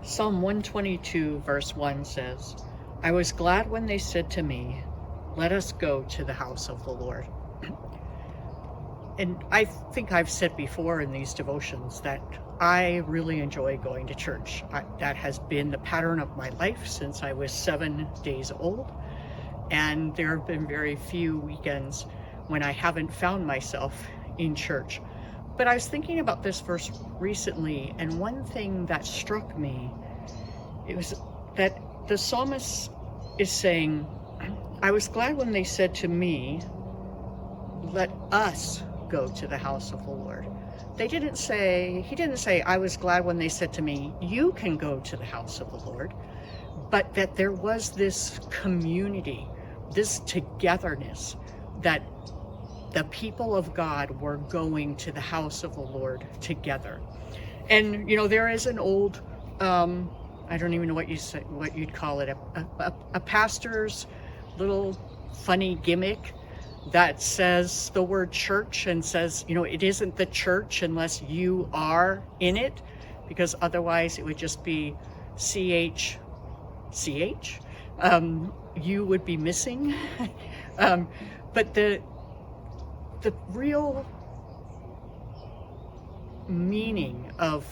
Psalm 122 verse 1 says, I was glad when they said to me, let us go to the house of the Lord. And I think I've said before in these devotions that I really enjoy going to church. That has been the pattern of my life since I was 7 days old. And there have been very few weekends when I haven't found myself in church. But I was thinking about this verse recently, and one thing that struck me, it was that the psalmist is saying, I was glad when they said to me, let us go to the house of the Lord. He didn't say, I was glad when they said to me, you can go to the house of the Lord, but that there was this community, this togetherness, that the people of God were going to the house of the Lord together. And, there is an old, I don't even know what you'd call it, a pastor's little funny gimmick that says the word church and says, it isn't the church unless you are in it, because otherwise it would just be CH. You would be missing. But the real meaning of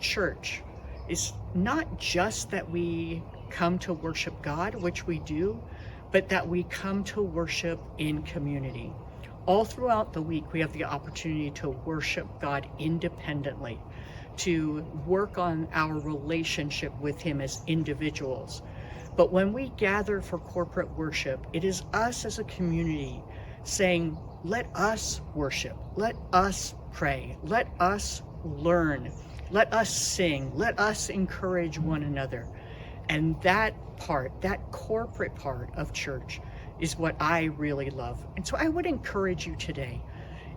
church is not just that we come to worship God, which we do, but that we come to worship in community. All throughout the week, we have the opportunity to worship God independently, to work on our relationship with Him as individuals. But when we gather for corporate worship, it is us as a community saying, let us worship, let us pray, let us learn, let us sing, let us encourage one another. And that corporate part of church is what I really love. And so I would encourage you today,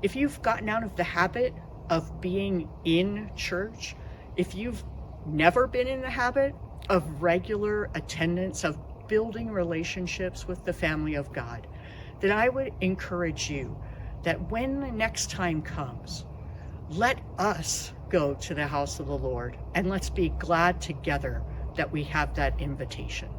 if you've gotten out of the habit of being in church, if you've never been in the habit of regular attendance, of building relationships with the family of God, then I would encourage you that when the next time comes, let us go to the house of the Lord, and let's be glad together that we have that invitation.